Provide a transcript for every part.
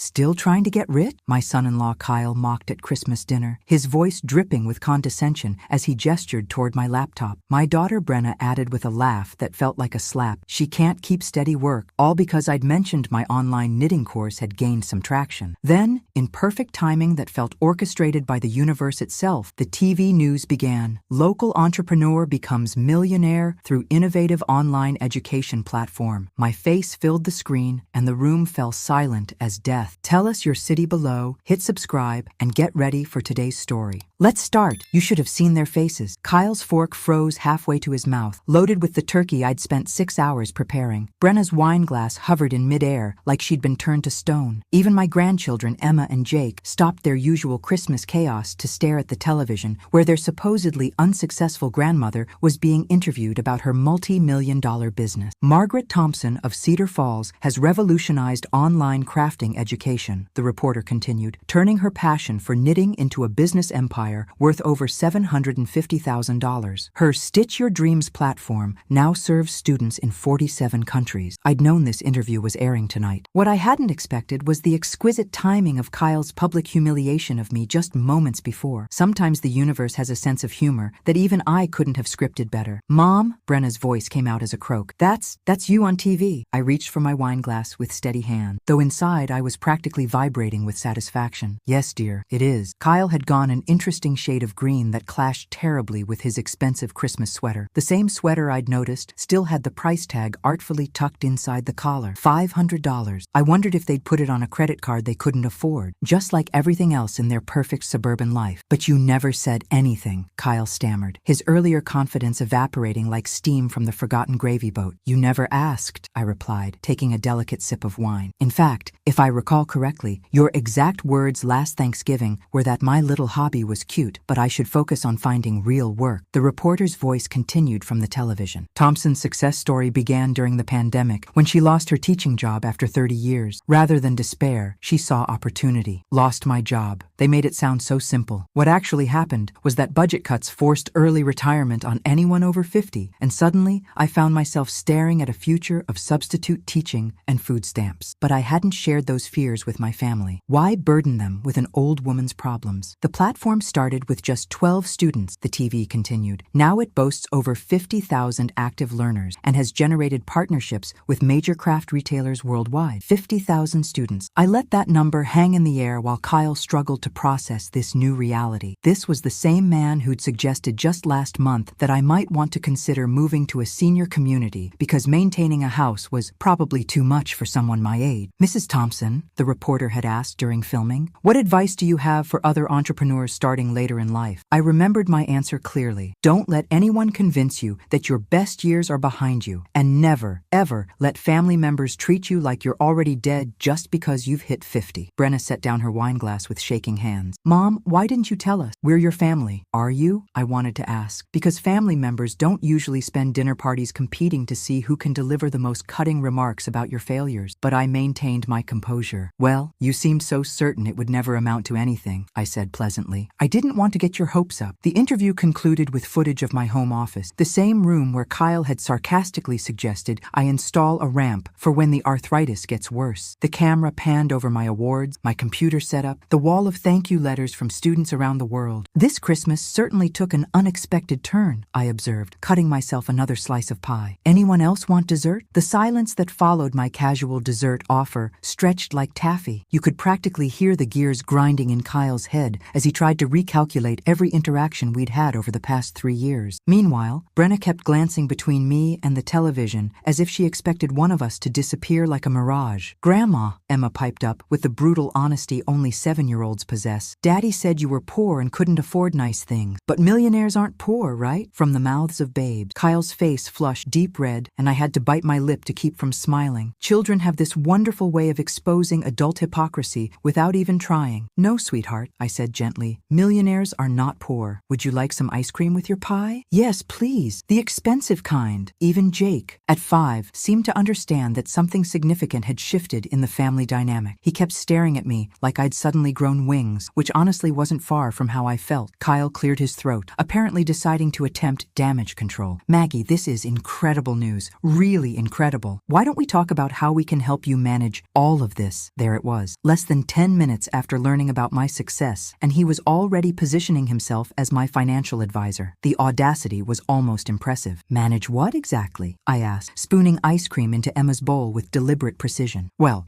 Still trying to get rich? My son-in-law Kyle mocked at Christmas dinner, his voice dripping with condescension as he gestured toward my laptop. My daughter Brenna added with a laugh that felt like a slap, "She can't keep steady work," all because I'd mentioned my online knitting course had gained some traction. Then, in perfect timing that felt orchestrated by the universe itself, the TV news began. Local entrepreneur becomes millionaire through innovative online education platform. My face filled the screen and the room fell silent as death. Tell us your city below, hit subscribe, and get ready for today's story. Let's start. You should have seen their faces. Kyle's fork froze halfway to his mouth, loaded with the turkey I'd spent 6 hours preparing. Brenna's wine glass hovered in midair like she'd been turned to stone. Even my grandchildren, Emma and Jake, stopped their usual Christmas chaos to stare at the television where their supposedly unsuccessful grandmother was being interviewed about her multi-million-dollar business. Margaret Thompson of Cedar Falls has revolutionized online crafting education, the reporter continued, turning her passion for knitting into a business empire worth over $750,000. Her Stitch Your Dreams platform now serves students in 47 countries. I'd known this interview was airing tonight. What I hadn't expected was the exquisite timing of Kyle's public humiliation of me just moments before. Sometimes the universe has a sense of humor that even I couldn't have scripted better. "Mom," Brenna's voice came out as a croak. That's you on TV." I reached for my wine glass with steady hand, though inside I was practically vibrating with satisfaction. "Yes, dear, it is." Kyle had gone an interesting shade of green that clashed terribly with his expensive Christmas sweater. The same sweater I'd noticed still had the price tag artfully tucked inside the collar. $500. I wondered if they'd put it on a credit card they couldn't afford, just like everything else in their perfect suburban life. "But you never said anything," Kyle stammered, his earlier confidence evaporating like steam from the forgotten gravy boat. "You never asked," I replied, taking a delicate sip of wine. "In fact, if I recall correctly, your exact words last Thanksgiving were that my little hobby was cute, but I should focus on finding real work." The reporter's voice continued from the television. Thompson's success story began during the pandemic when she lost her teaching job after 30 years. Rather than despair, she saw opportunity. "Lost my job." They made it sound so simple. What actually happened was that budget cuts forced early retirement on anyone over 50, and suddenly I found myself staring at a future of substitute teaching and food stamps. But I hadn't shared those fears with my family. Why burden them with an old woman's problems? The platform started with just 12 students, the TV continued. Now it boasts over 50,000 active learners and has generated partnerships with major craft retailers worldwide. 50,000 students. I let that number hang in the air while Kyle struggled to process this new reality. This was the same man who'd suggested just last month that I might want to consider moving to a senior community because maintaining a house was probably too much for someone my age. "Mrs. Thompson," the reporter had asked during filming, "what advice do you have for other entrepreneurs starting later in life?" I remembered my answer clearly. Don't let anyone convince you that your best years are behind you, and never, ever let family members treat you like you're already dead just because you've hit 50. Brenna set down her wine glass with shaking hands. "Mom, why didn't you tell us? We're your family." "Are you?" I wanted to ask, because family members don't usually spend dinner parties competing to see who can deliver the most cutting remarks about your failures, but I maintained my composure. "Well, you seemed so certain it would never amount to anything," I said pleasantly. "I didn't want to get your hopes up." The interview concluded with footage of my home office, the same room where Kyle had sarcastically suggested I install a ramp for when the arthritis gets worse. The camera panned over my awards, my computer setup, the wall of thank you letters from students around the world. "This Christmas certainly took an unexpected turn," I observed, cutting myself another slice of pie. "Anyone else want dessert?" The silence that followed my casual dessert offer stretched like taffy. You could practically hear the gears grinding in Kyle's head as he tried to recalculate every interaction we'd had over the past 3 years. Meanwhile, Brenna kept glancing between me and the television as if she expected one of us to disappear like a mirage. "Grandma," Emma piped up with the brutal honesty only 7-year-olds possess, "Daddy said you were poor and couldn't afford nice things. But millionaires aren't poor, right?" From the mouths of babes. Kyle's face flushed deep red, and I had to bite my lip to keep from smiling. Children have this wonderful way of exposing adult hypocrisy without even trying. "No, sweetheart," I said gently. "Millionaires are not poor. Would you like some ice cream with your pie?" "Yes, please. The expensive kind." Even Jake, at 5, seemed to understand that something significant had shifted in the family dynamic. He kept staring at me like I'd suddenly grown wings, which honestly wasn't far from how I felt. Kyle cleared his throat, apparently deciding to attempt damage control. "Maggie, this is incredible news. Really incredible. Why don't we talk about how we can help you manage all of this?" Yes, there it was. Less than 10 minutes after learning about my success, and he was already positioning himself as my financial advisor. The audacity was almost impressive. Manage what exactly? I asked, spooning ice cream into Emma's bowl with deliberate precision. Well,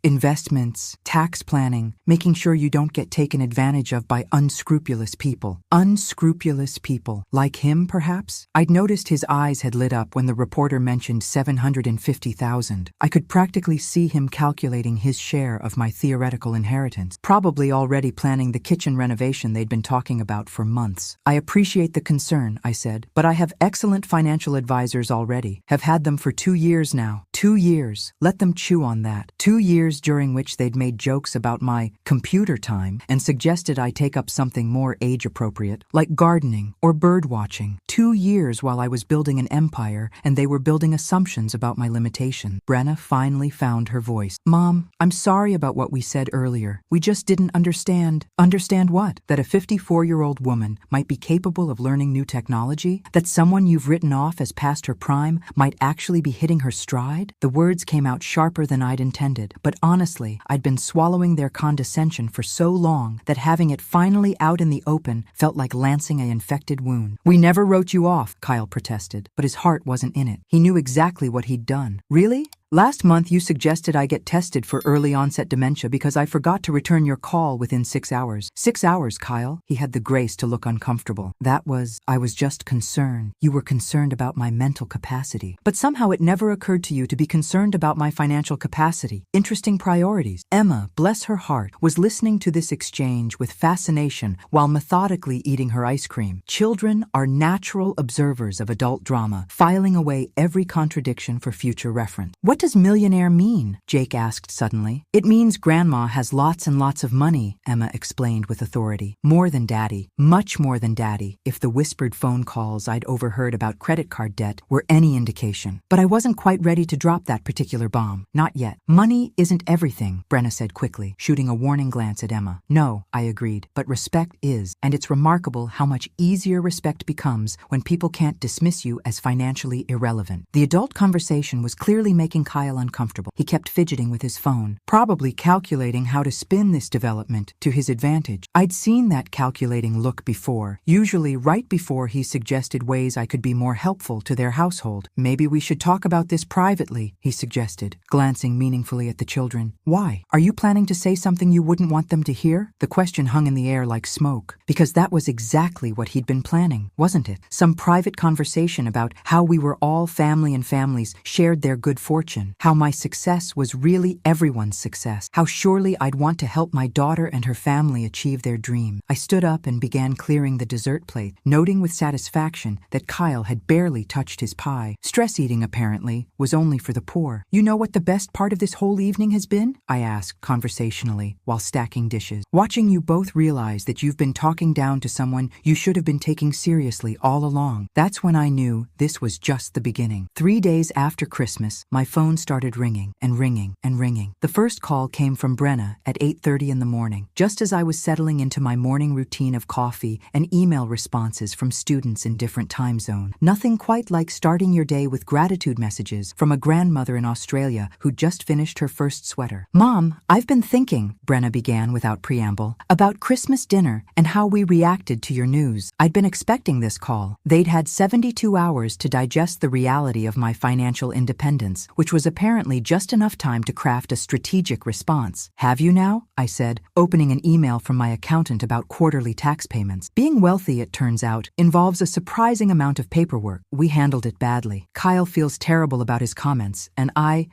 investments, tax planning, making sure you don't get taken advantage of by unscrupulous people. Unscrupulous people. Like him, perhaps? I'd noticed his eyes had lit up when the reporter mentioned $750,000. I could practically see him calculating his share of my theoretical inheritance, probably already planning the kitchen renovation they'd been talking about for months. I appreciate the concern, I said, but I have excellent financial advisors already. Have had them for 2 years now. 2 years. Let them chew on that. 2 years during which they'd made jokes about my computer time and suggested I take up something more age-appropriate, like gardening or bird watching. 2 years while I was building an empire and they were building assumptions about my limitation. Brenna finally found her voice. Mom, I'm sorry about what we said earlier. We just didn't understand. Understand what? That a 54-year-old woman might be capable of learning new technology? That someone you've written off as past her prime might actually be hitting her stride? The words came out sharper than I'd intended, but honestly, I'd been swallowing their condescension for so long that having it finally out in the open felt like lancing an infected wound. We never wrote you off, Kyle protested, but his heart wasn't in it. He knew exactly what he'd done. Really? Last month you suggested I get tested for early onset dementia because I forgot to return your call within 6 hours. 6 hours, Kyle. He had the grace to look uncomfortable. I was just concerned. You were concerned about my mental capacity. But somehow it never occurred to you to be concerned about my financial capacity. Interesting priorities. Emma, bless her heart, was listening to this exchange with fascination while methodically eating her ice cream. Children are natural observers of adult drama, filing away every contradiction for future reference. What does millionaire mean? Jake asked suddenly. It means grandma has lots and lots of money, Emma explained with authority. More than daddy. Much more than daddy, if the whispered phone calls I'd overheard about credit card debt were any indication. But I wasn't quite ready to drop that particular bomb. Not yet. Money isn't everything, Brenna said quickly, shooting a warning glance at Emma. No, I agreed, but respect is, and it's remarkable how much easier respect becomes when people can't dismiss you as financially irrelevant. The adult conversation was clearly making Kyle uncomfortable. He kept fidgeting with his phone, probably calculating how to spin this development to his advantage. I'd seen that calculating look before, usually right before he suggested ways I could be more helpful to their household. Maybe we should talk about this privately, he suggested, glancing meaningfully at the children. Why? Are you planning to say something you wouldn't want them to hear? The question hung in the air like smoke, because that was exactly what he'd been planning, wasn't it? Some private conversation about how we were all family and families shared their good fortune. How my success was really everyone's success. How surely I'd want to help my daughter and her family achieve their dream. I stood up and began clearing the dessert plate, noting with satisfaction that Kyle had barely touched his pie. Stress eating, apparently, was only for the poor. You know what the best part of this whole evening has been? I asked conversationally while stacking dishes. Watching you both realize that you've been talking down to someone you should have been taking seriously all along. That's when I knew this was just the beginning. 3 days after Christmas, my phone started ringing and ringing and ringing. The first call came from Brenna at 8:30 in the morning, just as I was settling into my morning routine of coffee and email responses from students in different time zones. Nothing quite like starting your day with gratitude messages from a grandmother in Australia who'd just finished her first sweater. Mom, I've been thinking, Brenna began without preamble, about Christmas dinner and how we reacted to your news. I'd been expecting this call. They'd had 72 hours to digest the reality of my financial independence, which was apparently just enough time to craft a strategic response. Have you now? I said, opening an email from my accountant about quarterly tax payments. Being wealthy, it turns out, involves a surprising amount of paperwork. We handled it badly. Kyle feels terrible about his comments, and I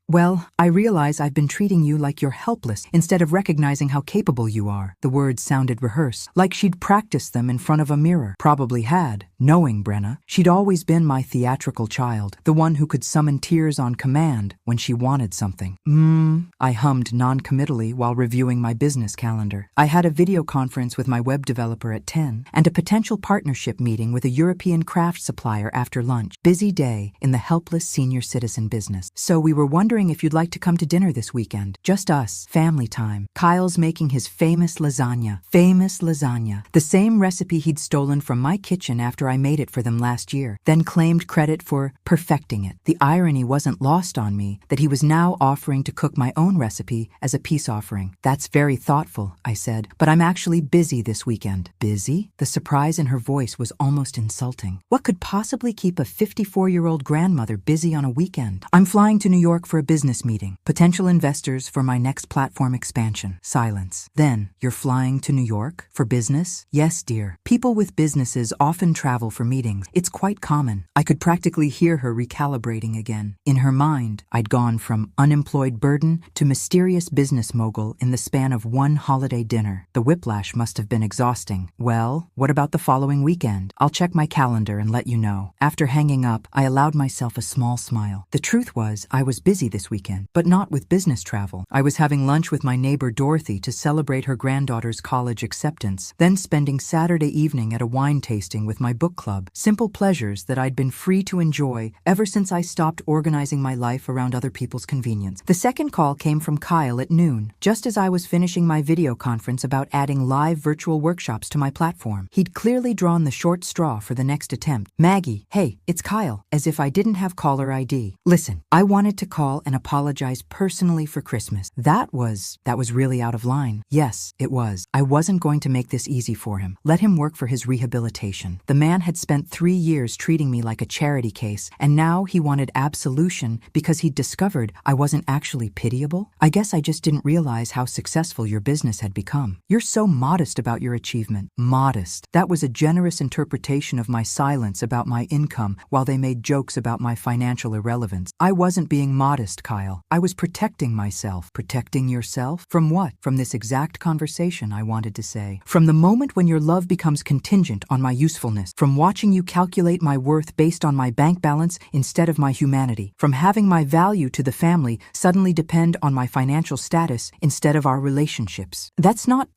realize I've been treating you like you're helpless instead of recognizing how capable you are. The words sounded rehearsed, like she'd practiced them in front of a mirror. Probably had. Knowing Brenna, she'd always been my theatrical child, the one who could summon tears on command when she wanted something. I hummed non-committally while reviewing my business calendar. I had a video conference with my web developer at 10 and a potential partnership meeting with a European craft supplier after lunch. Busy day in the helpless senior citizen business. So we were wondering if you'd like to come to dinner this weekend. Just us. Family time. Kyle's making his famous lasagna. The same recipe he'd stolen from my kitchen after after I made it for them last year, then claimed credit for perfecting it. The irony wasn't lost on me that he was now offering to cook my own recipe as a peace offering. That's very thoughtful, I said, but I'm actually busy this weekend. Busy? The surprise in her voice was almost insulting. What could possibly keep a 54-year-old grandmother busy on a weekend? I'm flying to New York for a business meeting. Potential investors for my next platform expansion. Silence. Then, you're flying to New York? For business? Yes, dear. People with businesses often travel for meetings. It's quite common. I could practically hear her recalibrating again. In her mind, I'd gone from unemployed burden to mysterious business mogul in the span of one holiday dinner. The whiplash must have been exhausting. Well, what about the following weekend? I'll check my calendar and let you know. After hanging up, I allowed myself a small smile. The truth was, I was busy this weekend, but not with business travel. I was having lunch with my neighbor Dorothy to celebrate her granddaughter's college acceptance, then spending Saturday evening at a wine tasting with my book club. Simple pleasures that I'd been free to enjoy ever since I stopped organizing my life around other people's convenience. The second call came from Kyle at noon, just as I was finishing my video conference about adding live virtual workshops to my platform. He'd clearly drawn the short straw for the next attempt. Maggie, hey, it's Kyle, as if I didn't have caller ID. Listen, I wanted to call and apologize personally for Christmas. That was really out of line. Yes, it was. I wasn't going to make this easy for him. Let him work for his rehabilitation. The man had spent 3 years treating me like a charity case, and now he wanted absolution because he'd discovered I wasn't actually pitiable. I guess I just didn't realize how successful your business had become. You're so modest about your achievement. Modest. That was a generous interpretation of my silence about my income while they made jokes about my financial irrelevance. I wasn't being modest, Kyle. I was protecting myself. Protecting yourself? From what? From this exact conversation, I wanted to say. From the moment when your love becomes contingent on my usefulness. From watching you calculate my worth based on my bank balance instead of my humanity. From having my value to the family suddenly depend on my financial status instead of our relationships. That's not,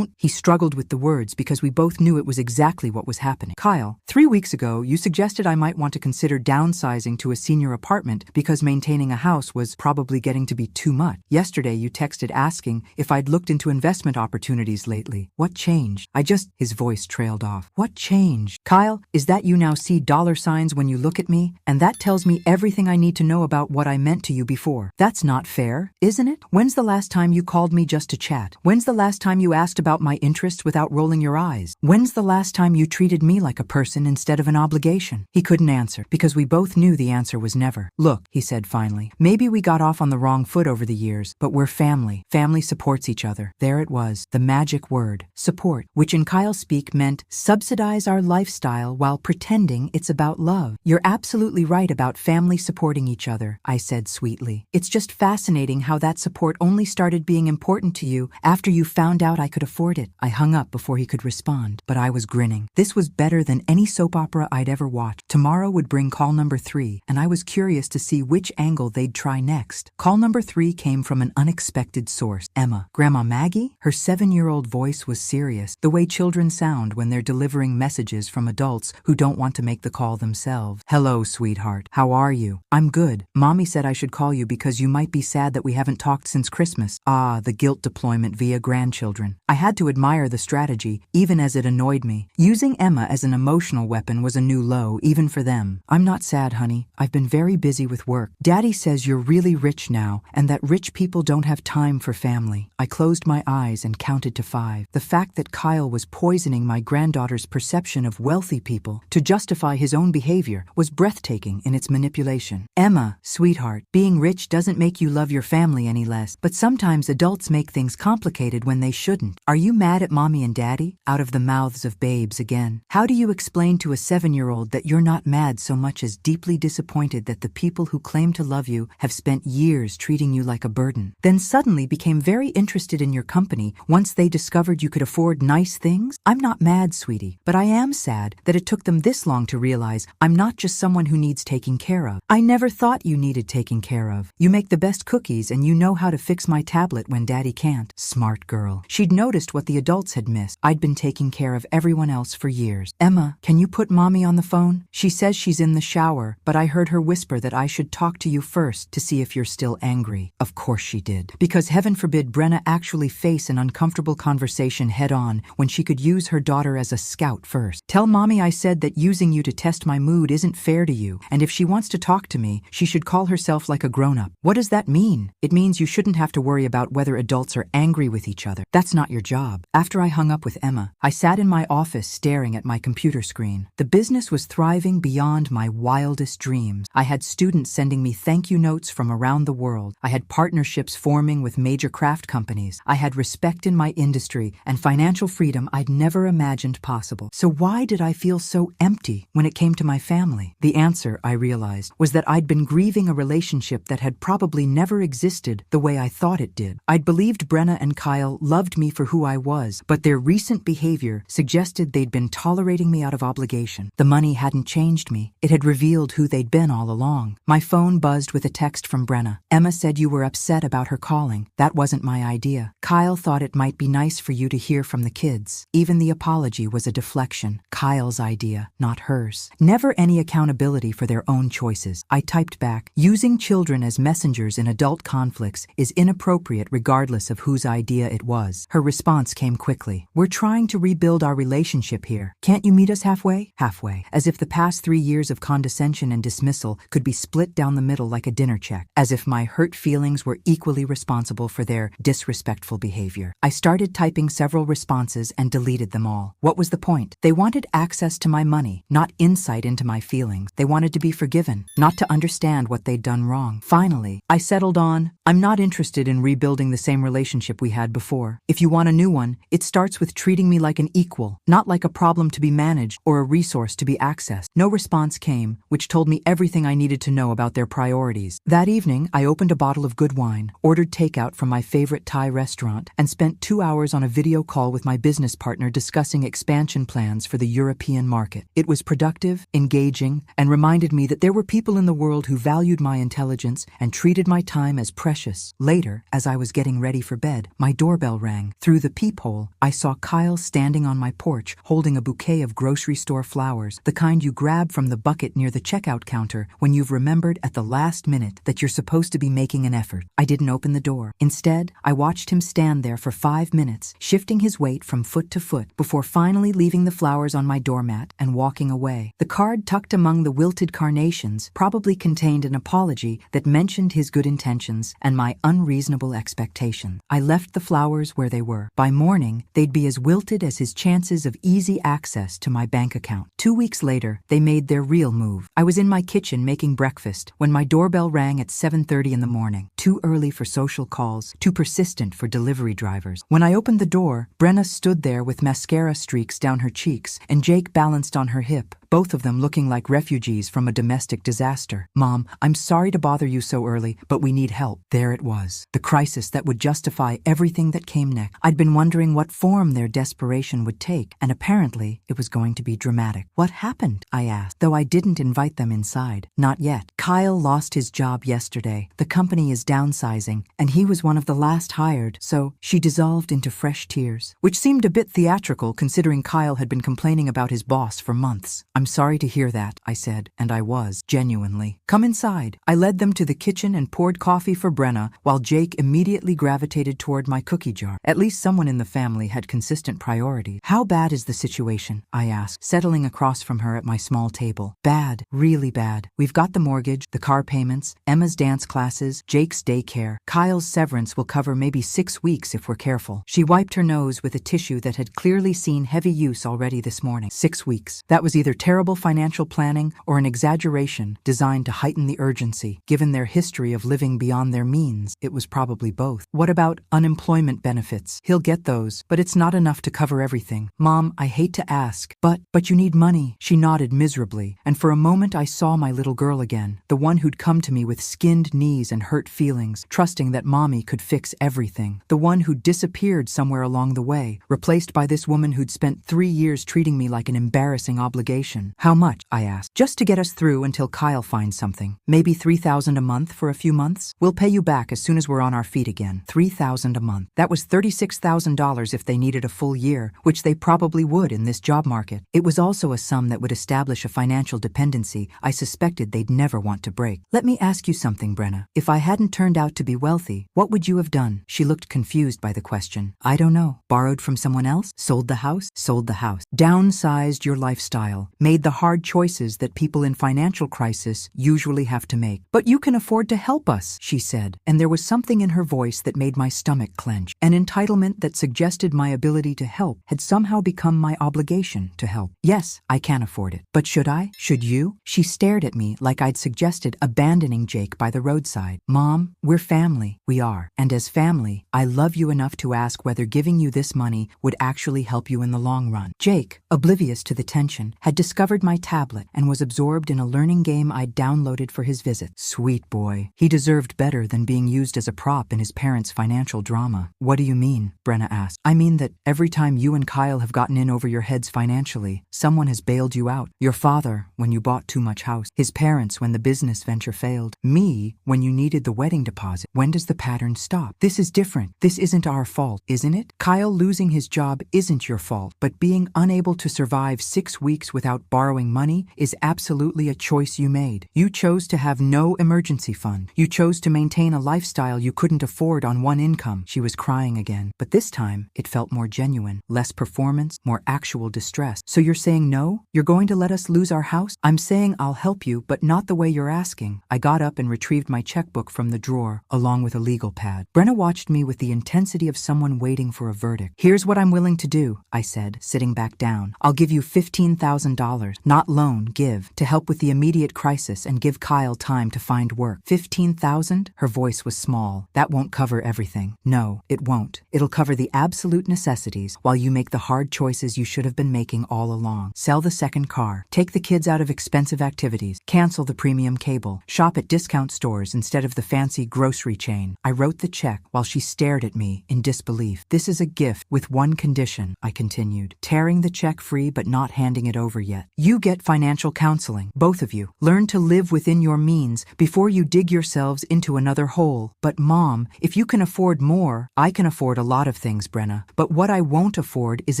he struggled with the words because we both knew it was exactly what was happening. Kyle, 3 weeks ago, you suggested I might want to consider downsizing to a senior apartment because maintaining a house was probably getting to be too much. Yesterday, you texted asking if I'd looked into investment opportunities lately. What changed? His voice trailed off. What changed? Kyle, is that you now see dollar signs when you look at me? And that tells me everything I need to know about what I meant to you before. That's not fair, isn't it? When's the last time you called me just to chat? When's the last time you asked about my interests without rolling your eyes? When's the last time you treated me like a person instead of an obligation? He couldn't answer because we both knew the answer was never. Look, he said finally, maybe we got off on the wrong foot over the years, but we're family. Family supports each other. There it was, the magic word, support, which in Kyle speak meant subsidize our lifestyle while pretending it's about love. You're absolutely right about family supporting each other, I said sweetly. It's just fascinating how that support only started being important to you after you found out I could afford it. I hung up before he could respond, but I was grinning. This was better than any soap opera I'd ever watched. Tomorrow would bring call number 3, and I was curious to see which angle they'd try next. Call number 3 came from an unexpected source. Emma. Grandma Maggie? Her 7-year-old voice was serious, the way children sound when they're delivering messages from adults who don't want to make the call themselves. Hello, sweetheart. How are you? I'm good. Mommy said I should call you because you might be sad that we haven't talked since Christmas. Ah, the guilt deployment via grandchildren. I had to admire the strategy, even as it annoyed me. Using Emma as an emotional weapon was a new low, even for them. I'm not sad, honey. I've been very busy with work. Daddy says you're really rich now, and that rich people don't have time for family. I closed my eyes and counted to 5. The fact that Kyle was poisoning my granddaughter's perception of wealthy people to justify his own behavior was breathtaking in its manipulation. Emma, sweetheart, being rich doesn't make you love your family any less, but sometimes adults make things complicated when they shouldn't. Are you mad at mommy and daddy? Out of the mouths of babes again. How do you explain to a 7-year-old that you're not mad so much as deeply disappointed that the people who claim to love you have spent years treating you like a burden, then suddenly became very interested in your company once they discovered you could afford nice things? I'm not mad, sweetie, but I am sad that it took them this long to realize I'm not just someone who needs taking care of. I never thought you needed taking care of. You make the best cookies and you know how to fix my tablet when daddy can't. Smart girl. She'd noticed what the adults had missed. I'd been taking care of everyone else for years. Emma, can you put mommy on the phone? She says she's in the shower, but I heard her whisper that I should talk to you first to see if you're still angry. Of course she did. Because heaven forbid Brenna actually face an uncomfortable conversation head on when she could use her daughter as a scout first. Tell Mommy I said that using you to test my mood isn't fair to you, and if she wants to talk to me, she should call herself like a grown-up. What does that mean? It means you shouldn't have to worry about whether adults are angry with each other. That's not your job. After I hung up with Emma, I sat in my office staring at my computer screen. The business was thriving beyond my wildest dreams. I had students sending me thank you notes from around the world. I had partnerships forming with major craft companies. I had respect in my industry and financial freedom I'd never imagined possible. So why did I feel so empty when it came to my family? The answer, I realized, was that I'd been grieving a relationship that had probably never existed the way I thought it did. I'd believed Brenna and Kyle loved me for who I was, but their recent behavior suggested they'd been tolerating me out of obligation. The money hadn't changed me. It had revealed who they'd been all along. My phone buzzed with a text from Brenna. Emma said you were upset about her calling. That wasn't my idea. Kyle thought it might be nice for you to hear from the kids. Even the apology was a deflection. Kyle's idea, not hers. Never any accountability for their own choices. I typed back, using children as messengers in adult conflicts is inappropriate regardless of whose idea it was. Her response came quickly. We're trying to rebuild our relationship here. Can't you meet us halfway? Halfway. As if the past 3 years of condescension and dismissal could be split down the middle like a dinner check. As if my hurt feelings were equally responsible for their disrespectful behavior. I started typing several responses and deleted them all. What was the point? They wanted access to my money, not insight into my feelings. They wanted to be forgiven, not to understand what they'd done wrong. Finally, I settled on, I'm not interested in rebuilding the same relationship we had before. If you want a new one, it starts with treating me like an equal, not like a problem to be managed or a resource to be accessed. No response came, which told me everything I needed to know about their priorities. That evening, I opened a bottle of good wine, ordered takeout from my favorite Thai restaurant, and spent 2 hours on a video call with my business partner discussing expansion plans for the European market. It was productive, engaging, and reminded me that there were people in the world who valued my intelligence and treated my time as precious. Later, as I was getting ready for bed, my doorbell rang. Through the peephole, I saw Kyle standing on my porch, holding a bouquet of grocery store flowers, the kind you grab from the bucket near the checkout counter when you've remembered at the last minute that you're supposed to be making an effort. I didn't open the door. Instead, I watched him stand there for 5 minutes, shifting his weight from foot to foot, before finally leaving the flowers on my doormat and walking away. The card tucked among the wilted carnations probably contained an apology that mentioned his good intentions and my unreasonable expectation. I left the flowers where they were. By morning, they'd be as wilted as his chances of easy access to my bank account. 2 weeks later, they made their real move. I was in my kitchen making breakfast when my doorbell rang at 7:30 in the morning. Too early for social calls, too persistent for delivery drivers. When I opened the door, Brenna stood there with mascara streaks down her cheeks and Jake balanced on her hip, both of them looking like refugees from a domestic disaster. Mom, I'm sorry to bother you so early, but we need help. There it was, the crisis that would justify everything that came next. I'd been wondering what form their desperation would take, and apparently it was going to be dramatic. What happened? I asked, though I didn't invite them inside. Not yet. Kyle lost his job yesterday. The company is downsizing, and he was one of the last hired, so she dissolved into fresh tears, which seemed a bit theatrical considering Kyle had been complaining about his boss for months. I'm sorry to hear that, I said, and I was, genuinely. Come inside. I led them to the kitchen and poured coffee for Brenna, while Jake immediately gravitated toward my cookie jar. At least someone in the family had consistent priorities. How bad is the situation? I asked, settling across from her at my small table. Bad, really bad. We've got the mortgage, the car payments, Emma's dance classes, Jake's daycare. Kyle's severance will cover maybe 6 weeks if we're careful. She wiped her nose with a tissue that had clearly seen heavy use already this morning. 6 weeks. That was either terrible financial planning or an exaggeration designed to heighten the urgency. Given their history of living beyond their means, it was probably both. What about unemployment benefits? He'll get those, but it's not enough to cover everything. Mom, I hate to ask, but you need money. She nodded miserably, and for a moment I saw my little girl again, the one who'd come to me with skinned knees and hurt feelings, trusting that Mommy could fix everything. The one who'd disappeared somewhere along the way, replaced by this woman who'd spent 3 years treating me like an embarrassing obligation. tuition. How much? I asked. Just to get us through until Kyle finds something. Maybe $3,000 a month for a few months? We'll pay you back as soon as we're on our feet again. $3,000 a month. That was $36,000 if they needed a full year, which they probably would in this job market. It was also a sum that would establish a financial dependency I suspected they'd never want to break. Let me ask you something, Brenna. If I hadn't turned out to be wealthy, what would you have done? She looked confused by the question. I don't know. Borrowed from someone else? Sold the house? Sold the house. Downsized your lifestyle. Made the hard choices that people in financial crisis usually have to make. But you can afford to help us, she said, and there was something in her voice that made my stomach clench. An entitlement that suggested my ability to help had somehow become my obligation to help. Yes, I can afford it. But should I? Should you? She stared at me like I'd suggested abandoning Jake by the roadside. Mom, we're family. We are. And as family, I love you enough to ask whether giving you this money would actually help you in the long run. Jake, oblivious to the tension, had discovered my tablet and was absorbed in a learning game I'd downloaded for his visit. Sweet boy. He deserved better than being used as a prop in his parents' financial drama. What do you mean? Brenna asked. I mean that every time you and Kyle have gotten in over your heads financially, someone has bailed you out. Your father, when you bought too much house. His parents, when the business venture failed. Me, when you needed the wedding deposit. When does the pattern stop? This is different. This isn't our fault, isn't it? Kyle losing his job isn't your fault, but being unable to survive 6 weeks without borrowing money is absolutely a choice you made. You chose to have no emergency fund. You chose to maintain a lifestyle you couldn't afford on one income. She was crying again, but this time it felt more genuine, less performance, more actual distress. So you're saying no? You're going to let us lose our house? I'm saying I'll help you, but not the way you're asking. I got up and retrieved my checkbook from the drawer, along with a legal pad. Brenna watched me with the intensity of someone waiting for a verdict. Here's what I'm willing to do, I said, sitting back down. I'll give you $15,000, not loan, give, to help with the immediate crisis and give Kyle time to find work. $15,000? Her voice was small. That won't cover everything. No, it won't. It'll cover the absolute necessities while you make the hard choices you should have been making all along. Sell the second car. Take the kids out of expensive activities. Cancel the premium cable. Shop at discount stores instead of the fancy grocery chain. I wrote the check while she stared at me in disbelief. This is a gift with one condition, I continued, tearing the check free but not handing it over yet. You get financial counseling, both of you. Learn to live within your means before you dig yourselves into another hole. But Mom, if you can afford more, I can afford a lot of things, Brenna. But what I won't afford is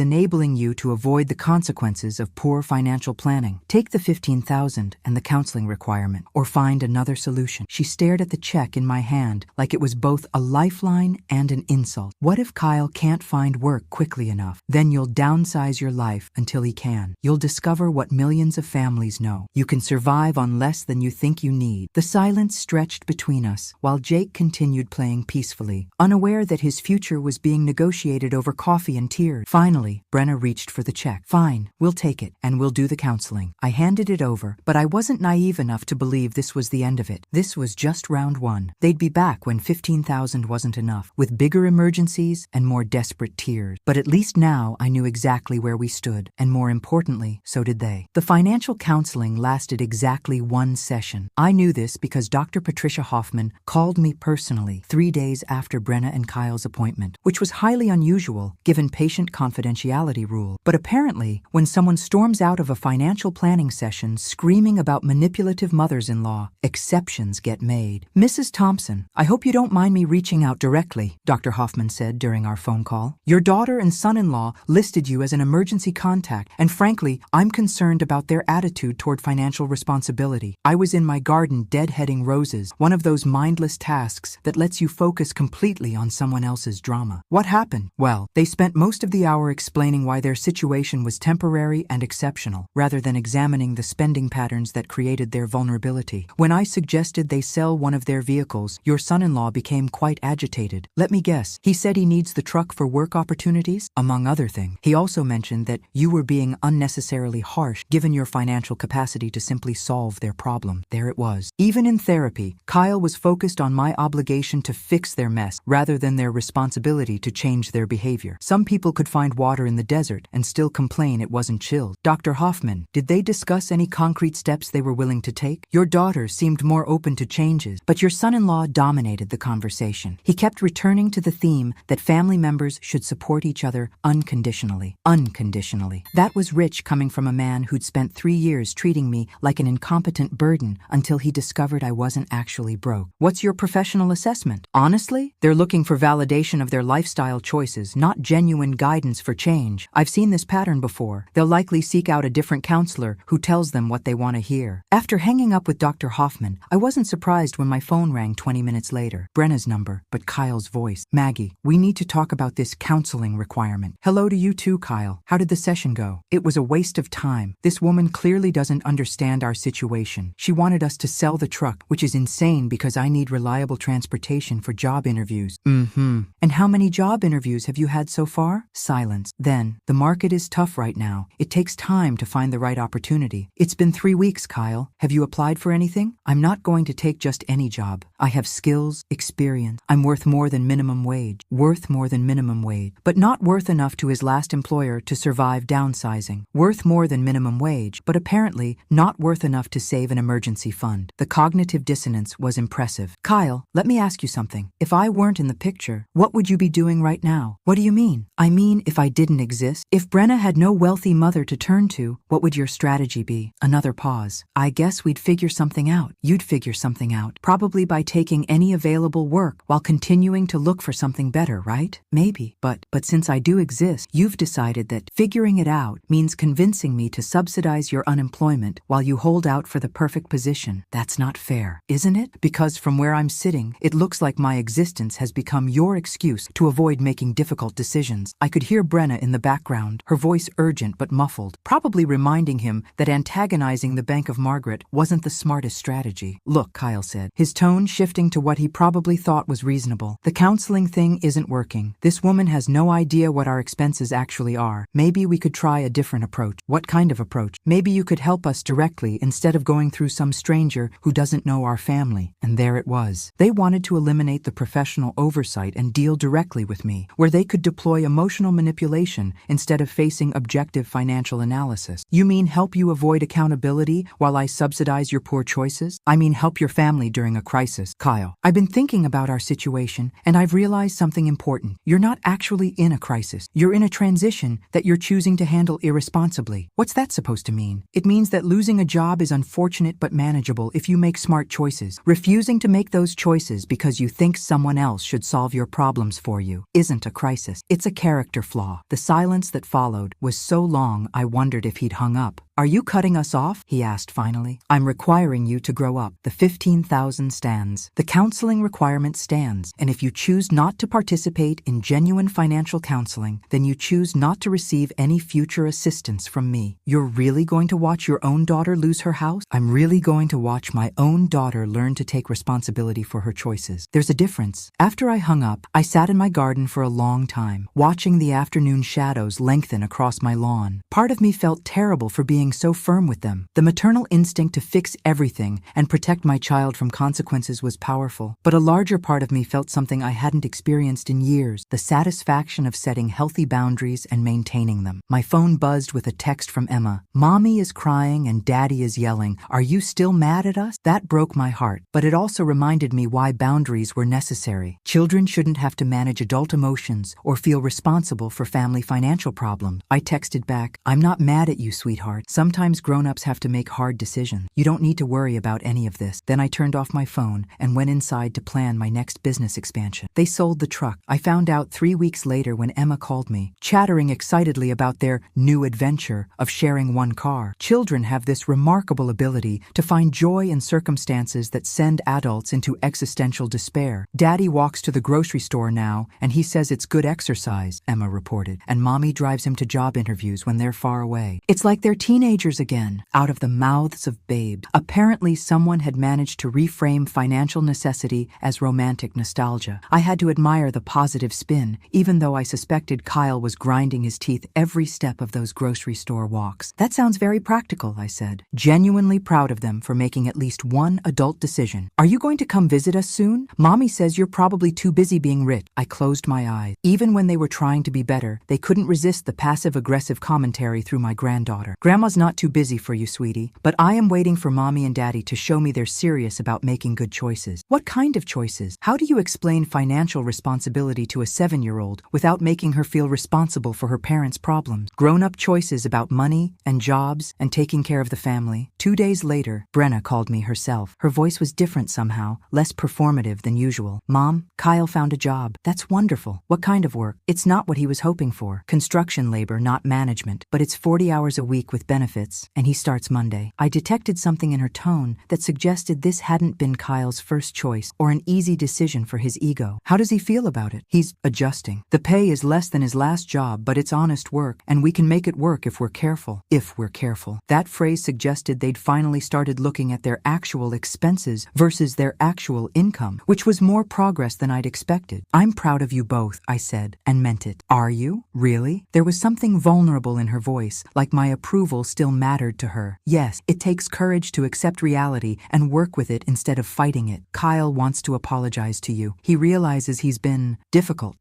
enabling you to avoid the consequences of poor financial planning. Take the $15,000 and the counseling requirement, or find another solution. She stared at the check in my hand like it was both a lifeline and an insult. What if Kyle can't find work quickly enough? Then you'll downsize your life until he can. You'll discover what millions of families know. You can survive on less than you think you need. The silence stretched between us while Jake continued playing peacefully, unaware that his future was being negotiated over coffee and tears. Finally, Brenna reached for the check. Fine, we'll take it, and we'll do the counseling. I handed it over, but I wasn't naive enough to believe this was the end of it. This was just round one. They'd be back when $15,000 wasn't enough, with bigger emergencies and more desperate tears. But at least now I knew exactly where we stood, and more importantly, so did they. The financial counseling lasted exactly one session. I knew this because Dr. Patricia Hoffman called me personally 3 days after Brenna and Kyle's appointment, which was highly unusual given patient confidentiality rule. But apparently, when someone storms out of a financial planning session screaming about manipulative mothers-in-law, exceptions get made. Mrs. Thompson, I hope you don't mind me reaching out directly, Dr. Hoffman said during our phone call. Your daughter and son-in-law listed you as an emergency contact, and frankly, I'm concerned about their attitude toward financial responsibility. I was in my garden deadheading roses, one of those mindless tasks that lets you focus completely on someone else's drama. What happened? Well, they spent most of the hour explaining why their situation was temporary and exceptional, rather than examining the spending patterns that created their vulnerability. When I suggested they sell one of their vehicles, your son-in-law became quite agitated. Let me guess, he said he needs the truck for work opportunities, among other things. He also mentioned that you were being unnecessarily harsh given your financial capacity to simply solve their problem. There it was. Even in therapy, Kyle was focused on my obligation to fix their mess rather than their responsibility to change their behavior. Some people could find water in the desert and still complain it wasn't chilled. Dr. Hoffman, did they discuss any concrete steps they were willing to take? Your daughter seemed more open to changes, but your son-in-law dominated the conversation. He kept returning to the theme that family members should support each other unconditionally. Unconditionally. That was rich coming from a man man who'd spent 3 years treating me like an incompetent burden until he discovered I wasn't actually broke. What's your professional assessment? Honestly, they're looking for validation of their lifestyle choices, not genuine guidance for change. I've seen this pattern before. They'll likely seek out a different counselor who tells them what they want to hear. After hanging up with Dr. Hoffman, I wasn't surprised when my phone rang 20 minutes later. Brenna's number, but Kyle's voice. Maggie, we need to talk about this counseling requirement. Hello to you too, Kyle. How did the session go? It was a waste of time. This woman clearly doesn't understand our situation. She wanted us to sell the truck, which is insane because I need reliable transportation for job interviews. And how many job interviews have you had so far? Silence. Then, the market is tough right now. It takes time to find the right opportunity. It's been 3 weeks, Kyle. Have you applied for anything? I'm not going to take just any job. I have skills, experience. I'm worth more than minimum wage. Worth more than minimum wage. But not worth enough to his last employer to survive downsizing. Worth more than minimum wage, but apparently not worth enough to save an emergency fund. The cognitive dissonance was impressive. Kyle, let me ask you something. If I weren't in the picture, what would you be doing right now? What do you mean? I mean, if I didn't exist, if Brenna had no wealthy mother to turn to, what would your strategy be? Another pause. I guess we'd figure something out. You'd figure something out, probably by taking any available work while continuing to look for something better, right? Maybe. But since I do exist, you've decided that figuring it out means convincing me to subsidize your unemployment while you hold out for the perfect position. That's not fair, isn't it? Because from where I'm sitting, it looks like my existence has become your excuse to avoid making difficult decisions. I could hear Brenna in the background, her voice urgent but muffled, probably reminding him that antagonizing the Bank of Margaret wasn't the smartest strategy. Look, Kyle said, his tone shifting to what he probably thought was reasonable. The counseling thing isn't working. This woman has no idea what our expenses actually are. Maybe we could try a different approach. What kind of approach? Maybe you could help us directly instead of going through some stranger who doesn't know our family. And there it was. They wanted to eliminate the professional oversight and deal directly with me, where they could deploy emotional manipulation instead of facing objective financial analysis. You mean help you avoid accountability while I subsidize your poor choices? I mean help your family during a crisis. Kyle, I've been thinking about our situation, and I've realized something important. You're not actually in a crisis. You're in a transition that you're choosing to handle irresponsibly. What's that supposed to mean? It means that losing a job is unfortunate but manageable if you make smart choices. Refusing to make those choices because you think someone else should solve your problems for you isn't a crisis. It's a character flaw. The silence that followed was so long I wondered if he'd hung up. Are you cutting us off? He asked finally. I'm requiring you to grow up. The 15,000 stands. The counseling requirement stands. And if you choose not to participate in genuine financial counseling, then you choose not to receive any future assistance from me. You're really going to watch your own daughter lose her house? I'm really going to watch my own daughter learn to take responsibility for her choices. There's a difference. After I hung up, I sat in my garden for a long time, watching the afternoon shadows lengthen across my lawn. Part of me felt terrible for being so firm with them. The maternal instinct to fix everything and protect my child from consequences was powerful, but a larger part of me felt something I hadn't experienced in years, the satisfaction of setting healthy boundaries and maintaining them. My phone buzzed with a text from Emma. Mommy is crying and Daddy is yelling. Are you still mad at us? That broke my heart, but it also reminded me why boundaries were necessary. Children shouldn't have to manage adult emotions or feel responsible for family financial problems. I texted back, I'm not mad at you, sweetheart. Sometimes grown-ups have to make hard decisions. You don't need to worry about any of this. Then I turned off my phone and went inside to plan my next business expansion. They sold the truck. I found out 3 weeks later when Emma called me, chattering excitedly about their new adventure of sharing one car. Children have this remarkable ability to find joy in circumstances that send adults into existential despair. Daddy walks to the grocery store now, and he says it's good exercise, Emma reported, and Mommy drives him to job interviews when they're far away. It's like they're teenagers again, out of the mouths of babes. Apparently someone had managed to reframe financial necessity as romantic nostalgia. I had to admire the positive spin, even though I suspected Kyle was grinding his teeth every step of those grocery store walks. That sounds very practical, I said, genuinely proud of them for making at least one adult decision. Are you going to come visit us soon? Mommy says you're probably too busy being rich. I closed my eyes. Even when they were trying to be better, they couldn't resist the passive-aggressive commentary through my granddaughter. Grandma's Grandpa's not too busy for you, sweetie, but I am waiting for Mommy and Daddy to show me they're serious about making good choices. What kind of choices? How do you explain financial responsibility to a 7-year-old without making her feel responsible for her parents' problems? Grown-up choices about money and jobs and taking care of the family. 2 days later, Brenna called me herself. Her voice was different somehow, less performative than usual. Mom, Kyle found a job. That's wonderful. What kind of work? It's not what he was hoping for. Construction labor, not management, but it's 40 hours a week with benefits, and he starts Monday. I detected something in her tone that suggested this hadn't been Kyle's first choice or an easy decision for his ego. How does he feel about it? He's adjusting. The pay is less than his last job, but it's honest work, and we can make it work if we're careful. If we're careful. That phrase suggested they'd finally started looking at their actual expenses versus their actual income, which was more progress than I'd expected. I'm proud of you both, I said, and meant it. Are you? Really? There was something vulnerable in her voice, like my approval still mattered to her. Yes, it takes courage to accept reality and work with it instead of fighting it. Kyle wants to apologize to you. He realizes he's been difficult.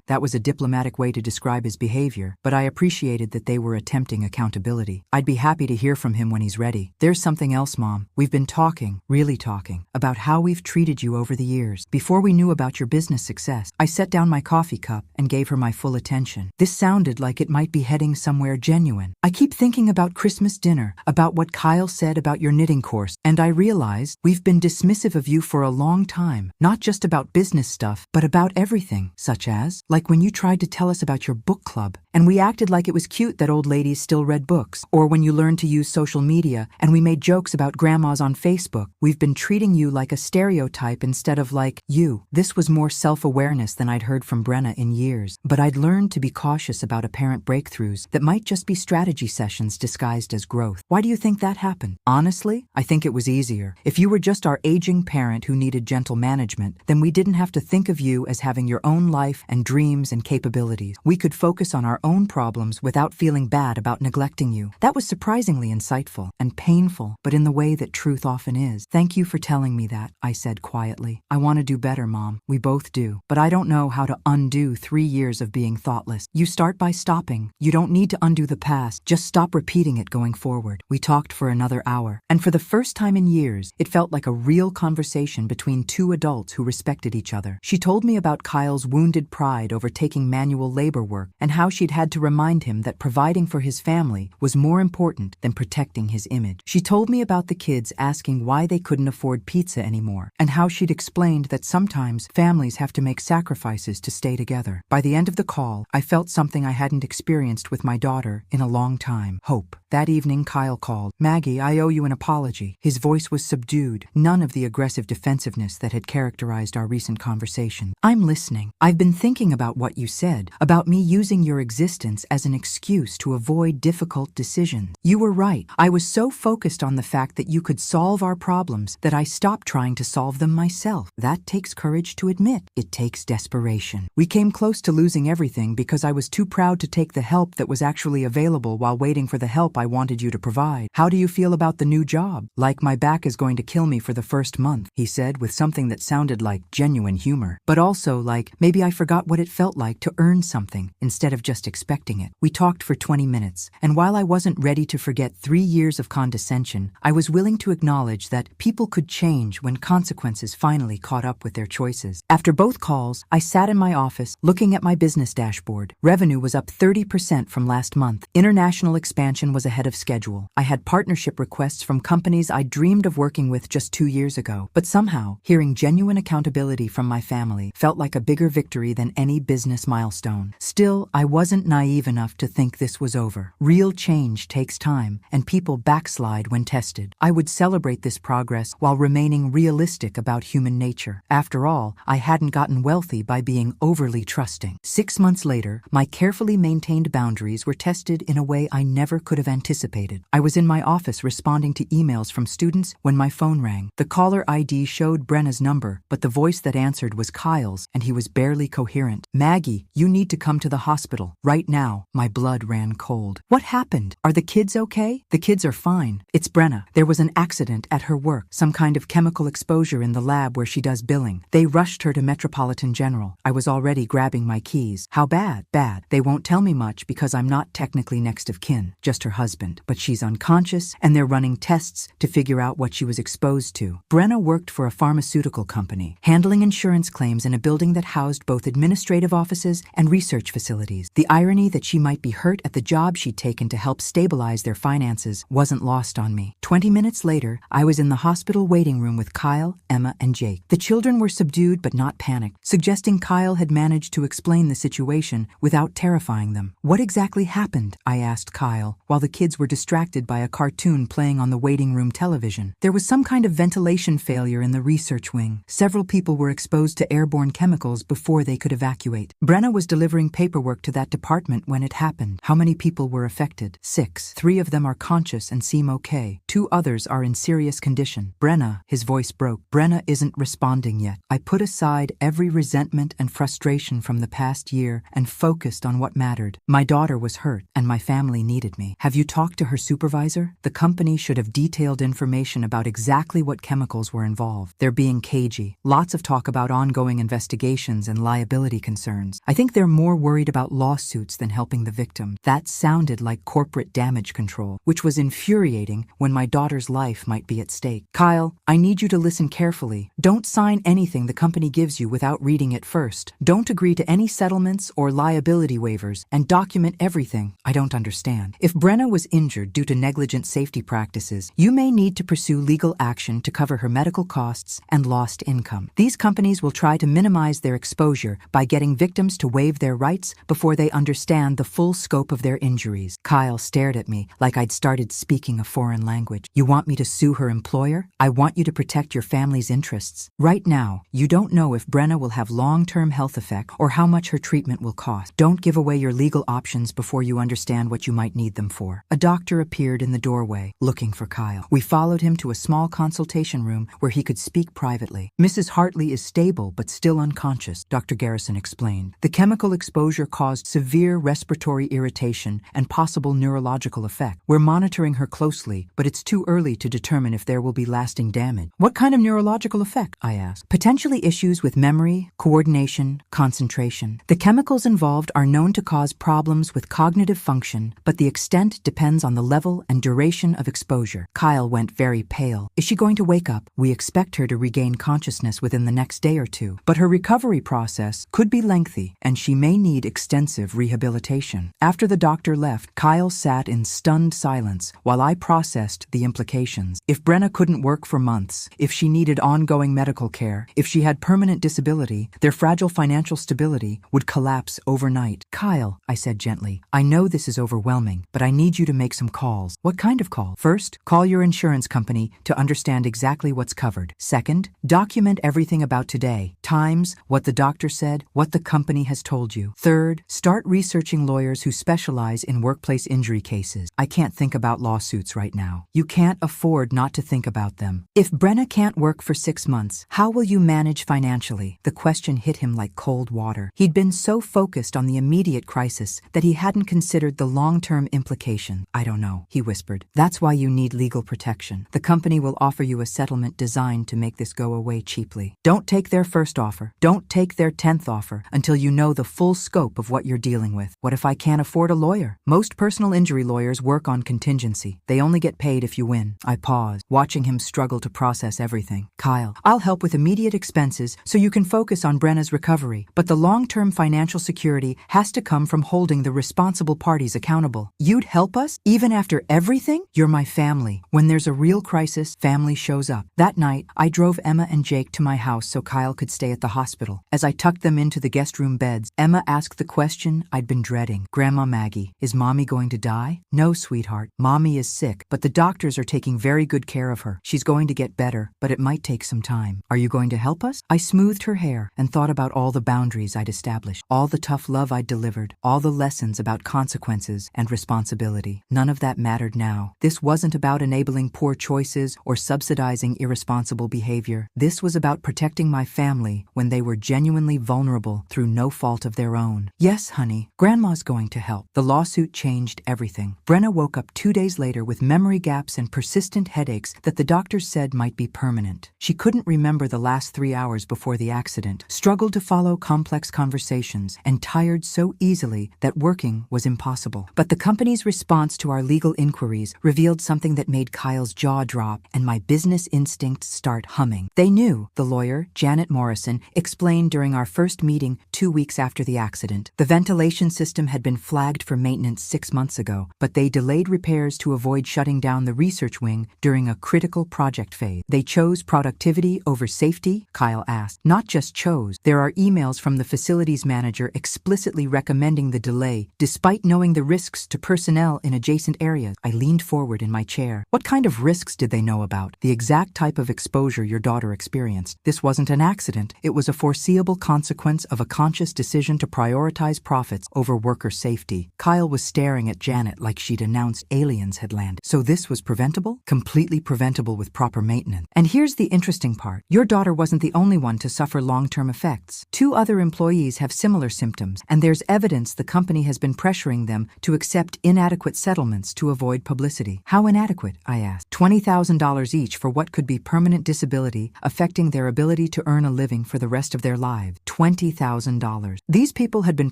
That was a diplomatic way to describe his behavior, but I appreciated that they were attempting accountability. I'd be happy to hear from him when he's ready. There's something else, Mom. We've been talking, really talking, about how we've treated you over the years. Before we knew about your business success, I set down my coffee cup and gave her my full attention. This sounded like it might be heading somewhere genuine. I keep thinking about Christmas dinner, about what Kyle said about your knitting course, and I realized we've been dismissive of you for a long time, not just about business stuff, but about everything, such as, like when you tried to tell us about your book club, and we acted like it was cute that old ladies still read books, or when you learned to use social media and we made jokes about grandmas on Facebook. We've been treating you like a stereotype instead of like you. This was more self-awareness than I'd heard from Brenna in years, but I'd learned to be cautious about apparent breakthroughs that might just be strategy sessions disguised as growth. Why do you think that happened? Honestly, I think it was easier. If you were just our aging parent who needed gentle management, then we didn't have to think of you as having your own life and dreams and capabilities. We could focus on our own problems without feeling bad about neglecting you. That was surprisingly insightful and painful, but in the way that truth often is. Thank you for telling me that, I said quietly. I want to do better, Mom. We both do. But I don't know how to undo 3 years of being thoughtless. You start by stopping. You don't need to undo the past. Just stop repeating it going forward. We talked for another hour, and for the first time in years, it felt like a real conversation between two adults who respected each other. She told me about Kyle's wounded pride over taking manual labor work and how she'd had to remind him that providing for his family was more important than protecting his image. She told me about the kids asking why they couldn't afford pizza anymore, and how she'd explained that sometimes families have to make sacrifices to stay together. By the end of the call, I felt something I hadn't experienced with my daughter in a long time: hope. That evening, Kyle called. Maggie, I owe you an apology. His voice was subdued, none of the aggressive defensiveness that had characterized our recent conversation. I'm listening. I've been thinking about what you said, about me using your existence as an excuse to avoid difficult decisions. You were right. I was so focused on the fact that you could solve our problems that I stopped trying to solve them myself. That takes courage to admit. It takes desperation. We came close to losing everything because I was too proud to take the help that was actually available while waiting for the help I wanted you to provide. How do you feel about the new job? Like my back is going to kill me for the first month, he said with something that sounded like genuine humor, but also like maybe I forgot what it felt like to earn something instead of just expecting it. We talked for 20 minutes, and while I wasn't ready to forget 3 years of condescension, I was willing to acknowledge that people could change when consequences finally caught up with their choices. After both calls, I sat in my office looking at my business dashboard. Revenue was up 30% from last month. International expansion was ahead of schedule. I had partnership requests from companies I dreamed of working with just 2 years ago, but somehow, hearing genuine accountability from my family felt like a bigger victory than any business milestone. Still, I wasn't naive enough to think this was over. Real change takes time, and people backslide when tested. I would celebrate this progress while remaining realistic about human nature. After all, I hadn't gotten wealthy by being overly trusting. 6 months later, my carefully maintained boundaries were tested in a way I never could have anticipated. I was in my office responding to emails from students when my phone rang. The caller ID showed Brenna's number, but the voice that answered was Kyle's, and he was barely coherent. Maggie, you need to come to the hospital. Right now. My blood ran cold. What happened? Are the kids okay? The kids are fine. It's Brenna. There was an accident at her work, some kind of chemical exposure in the lab where she does billing. They rushed her to Metropolitan General. I was already grabbing my keys. How bad? Bad. They won't tell me much because I'm not technically next of kin, just her husband. husband, but she's unconscious and they're running tests to figure out what she was exposed to. Brenna worked for a pharmaceutical company, handling insurance claims in a building that housed both administrative offices and research facilities. The irony that she might be hurt at the job she'd taken to help stabilize their finances wasn't lost on me. 20 minutes later, I was in the hospital waiting room with Kyle, Emma, and Jake. The children were subdued but not panicked, suggesting Kyle had managed to explain the situation without terrifying them. "What exactly happened?" I asked Kyle, while the kids were distracted by a cartoon playing on the waiting room television. "There was some kind of ventilation failure in the research wing. Several people were exposed to airborne chemicals before they could evacuate. Brenna was delivering paperwork to that department when it happened." "How many people were affected?" "6. 3 of them are conscious and seem okay. 2 others are in serious condition." "Brenna," his voice broke. "Brenna isn't responding yet." I put aside every resentment and frustration from the past year and focused on what mattered. My daughter was hurt, and my family needed me. "Have you talked to her supervisor?" "The company should have detailed information about exactly what chemicals were involved. They're being cagey. Lots of talk about ongoing investigations and liability concerns. I think they're more worried about lawsuits than helping the victim." That sounded like corporate damage control, which was infuriating when my daughter's life might be at stake. "Kyle, I need you to listen carefully. Don't sign anything the company gives you without reading it first. Don't agree to any settlements or liability waivers, and document everything." "I don't understand." "If Brenna was injured due to negligent safety practices, you may need to pursue legal action to cover her medical costs and lost income. These companies will try to minimize their exposure by getting victims to waive their rights before they understand the full scope of their injuries." Kyle stared at me like I'd started speaking a foreign language. "You want me to sue her employer? I want you to protect your family's interests. Right now, you don't know if Brenna will have long-term health effects or how much her treatment will cost. Don't give away your legal options before you understand what you might need them for." A doctor appeared in the doorway, looking for Kyle. We followed him to a small consultation room where he could speak privately. "Mrs. Hartley is stable but still unconscious," Dr. Garrison explained. "The chemical exposure caused severe respiratory irritation and possible neurological effect. We're monitoring her closely, but it's too early to determine if there will be lasting damage." "What kind of neurological effect?" I asked. "Potentially issues with memory, coordination, concentration. The chemicals involved are known to cause problems with cognitive function, but the extent depends on the level and duration of exposure." Kyle went very pale. "Is she going to wake up?" "We expect her to regain consciousness within the next day or 2, but her recovery process could be lengthy, and she may need extensive rehabilitation." After the doctor left, Kyle sat in stunned silence while I processed the implications. If Brenna couldn't work for months, if she needed ongoing medical care, if she had permanent disability, their fragile financial stability would collapse overnight. "Kyle," I said gently, "I know this is overwhelming, but I need you to make some calls." "What kind of call?" "First, call your insurance company to understand exactly what's covered. Second, document everything about today. Times, what the doctor said, what the company has told you. Third, start researching lawyers who specialize in workplace injury cases. I can't think about lawsuits right now. You can't afford not to think about them. If Brenna can't work for 6 months, how will you manage financially?" The question hit him like cold water. He'd been so focused on the immediate crisis that he hadn't considered the long-term implication. "I don't know," he whispered. "That's why you need legal protection. The company will offer you a settlement designed to make this go away cheaply. Don't take their first offer. Don't take their 10th offer until you know the full scope of what you're dealing with." "What if I can't afford a lawyer?" "Most personal injury lawyers work on contingency. They only get paid if you win." I paused, watching him struggle to process everything. "Kyle, I'll help with immediate expenses so you can focus on Brenna's recovery, but the long-term financial security has to come from holding the responsible parties accountable." "You'd help us? Even after everything?" "You're my family. When there's a real crisis, family shows up." That night, I drove Emma and Jake to my house so Kyle could stay at the hospital. As I tucked them into the guest room beds, Emma asked the question I'd been dreading. "Grandma Maggie, is Mommy going to die?" "No, sweetheart. Mommy is sick, but the doctors are taking very good care of her. She's going to get better, but it might take some time." "Are you going to help us?" I smoothed her hair and thought about all the boundaries I'd established, all the tough love I'd delivered, all the lessons about consequences and responsibility. None of that mattered now. This wasn't about enabling poor choices or subsidizing irresponsible behavior. This was about protecting my family when they were genuinely vulnerable through no fault of their own. "Yes, honey, Grandma's going to help." The lawsuit changed everything. Brenna woke up 2 days later with memory gaps and persistent headaches that the doctors said might be permanent. She couldn't remember the last 3 hours before the accident, struggled to follow complex conversations, and tired so easily that working was impossible. But the company's response response to our legal inquiries revealed something that made Kyle's jaw drop and my business instincts start humming. They knew, the lawyer, Janet Morrison, explained during our first meeting 2 weeks after the accident. The ventilation system had been flagged for maintenance 6 months ago, but they delayed repairs to avoid shutting down the research wing during a critical project phase. They chose productivity over safety? Kyle asked. Not just chose. There are emails from the facilities manager explicitly recommending the delay, despite knowing the risks to personnel in adjacent areas. I leaned forward in my chair. What kind of risks did they know about? The exact type of exposure your daughter experienced. This wasn't an accident. It was a foreseeable consequence of a conscious decision to prioritize profits over worker safety. Kyle was staring at Janet like she'd announced aliens had landed. So this was preventable? Completely preventable with proper maintenance. And here's the interesting part. Your daughter wasn't the only one to suffer long-term effects. 2 other employees have similar symptoms, and there's evidence the company has been pressuring them to accept inadequate settlements to avoid publicity. How inadequate? I asked. $20,000 each for what could be permanent disability, affecting their ability to earn a living for the rest of their lives. $20,000. These people had been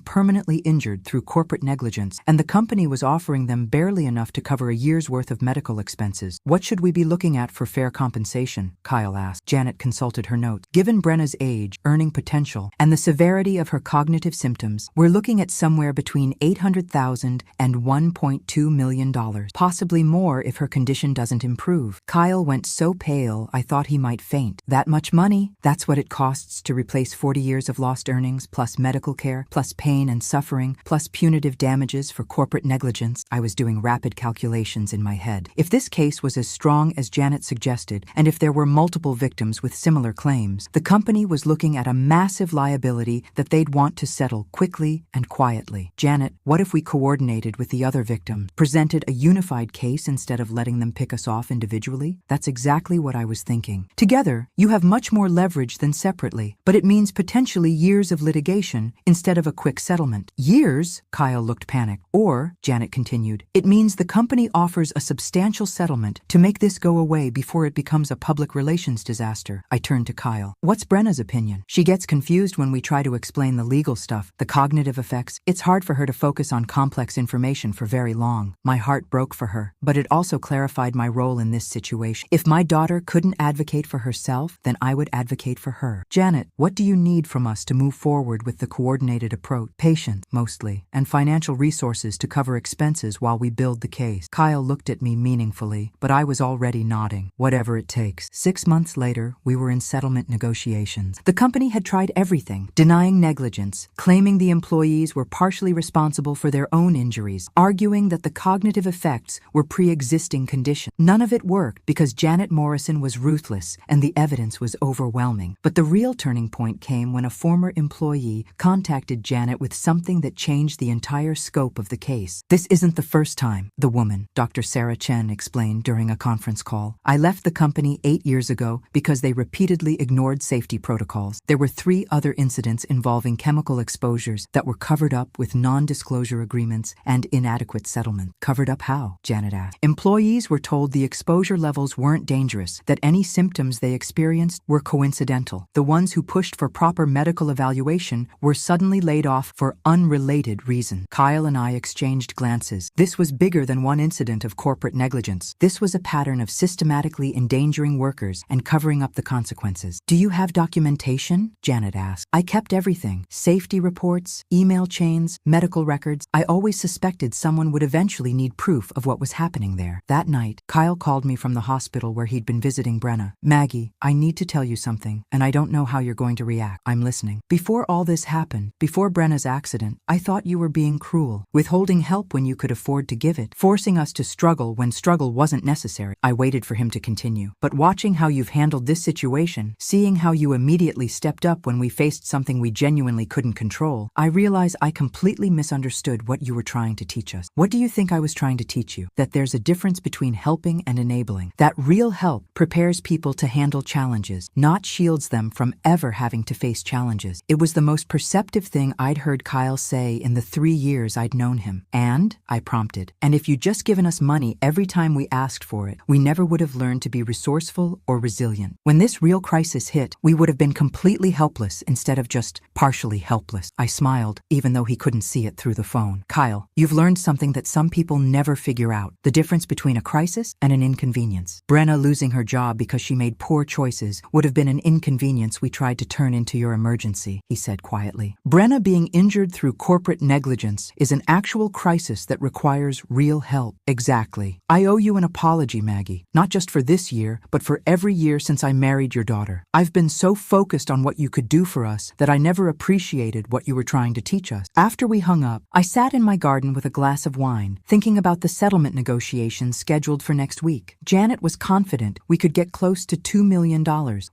permanently injured through corporate negligence, and the company was offering them barely enough to cover a year's worth of medical expenses. What should we be looking at for fair compensation? Kyle asked. Janet consulted her notes. Given Brenna's age, earning potential, and the severity of her cognitive symptoms, we're looking at somewhere between $800,000 and $1.2 million, possibly more if her condition doesn't improve. Kyle went so pale I thought he might faint. That much money? That's what it costs to replace 40 years of lost earnings, plus medical care, plus pain and suffering, plus punitive damages for corporate negligence. I was doing rapid calculations in my head. If this case was as strong as Janet suggested, and if there were multiple victims with similar claims, the company was looking at a massive liability that they'd want to settle quickly and quietly. Janet, what if we coordinated with the other victims, presented a unified case instead of letting them pick us off individually? That's exactly what I was thinking. Together, you have much more leverage than separately, but it means potentially years of litigation instead of a quick settlement. Years? Kyle looked panicked. Or, Janet continued, it means the company offers a substantial settlement to make this go away before it becomes a public relations disaster. I turned to Kyle. What's Brenna's opinion? She gets confused when we try to explain the legal stuff, the cognitive effects. It's hard for her to focus on complex information for very long. My heart broke for her, but it also clarified my role in this situation. If my daughter couldn't advocate for herself, then I would advocate for her. Janet, what do you need from us to move forward with the coordinated approach? Patience, mostly, and financial resources to cover expenses while we build the case. Kyle looked at me meaningfully, but I was already nodding. Whatever it takes. 6 months later, we were in settlement negotiations. The company had tried everything, denying negligence, claiming the employees were partially responsible for their own injuries, arguing that the cognitive effects were pre-existing conditions. None of it worked because Janet Morrison was ruthless and the evidence was overwhelming. But the real turning point came when a former employee contacted Janet with something that changed the entire scope of the case. This isn't the first time, the woman, Dr. Sarah Chen, explained during a conference call. I left the company 8 years ago because they repeatedly ignored safety protocols. There were 3 other incidents involving chemical exposures that were covered up with non-disclosure agreements and inadequate settlement. Covered up how? Janet asked. Employees were told the exposure levels weren't dangerous, that any symptoms they experienced were coincidental. The ones who pushed for proper medical evaluation were suddenly laid off for unrelated reasons. Kyle and I exchanged glances. This was bigger than one incident of corporate negligence. This was a pattern of systematically endangering workers and covering up the consequences. Do you have documentation? Janet asked. I kept everything. Safety reports, email chains, medical records. I always suspected someone would eventually need proof of what was happening there. That night, Kyle called me from the hospital where he'd been visiting Brenna. Maggie, I need to tell you something, and I don't know how you're going to react. I'm listening. Before all this happened, before Brenna's accident, I thought you were being cruel, withholding help when you could afford to give it, forcing us to struggle when struggle wasn't necessary. I waited for him to continue. But watching how you've handled this situation, seeing how you immediately stepped up when we faced something we genuinely couldn't control, I realize I completely misunderstood what you were trying to teach us. What do you think I was trying to teach you? That there's a difference between helping and enabling. That real help prepares people to handle challenges, not shields them from ever having to face challenges. It was the most perceptive thing I'd heard Kyle say in the 3 years I'd known him. And, I prompted, and if you'd just given us money every time we asked for it, we never would have learned to be resourceful or resilient. When this real crisis hit, we would have been completely helpless instead of just partially helpless. I smiled, even though he couldn't see it through the phone. Kyle, you've learned something that some people never figure out: the difference between a crisis and an inconvenience. Brenna losing her job because she made poor choices would have been an inconvenience we tried to turn into your emergency, he said quietly. Brenna being injured through corporate negligence is an actual crisis that requires real help. Exactly. I owe you an apology, Maggie, not just for this year, but for every year since I married your daughter. I've been so focused on what you could do for us that I never appreciated what you were trying to teach us. After we hung up, I sat in my garden with a glass of wine, thinking about the settlement negotiations scheduled for next week. Janet was confident we could get close to $2 million,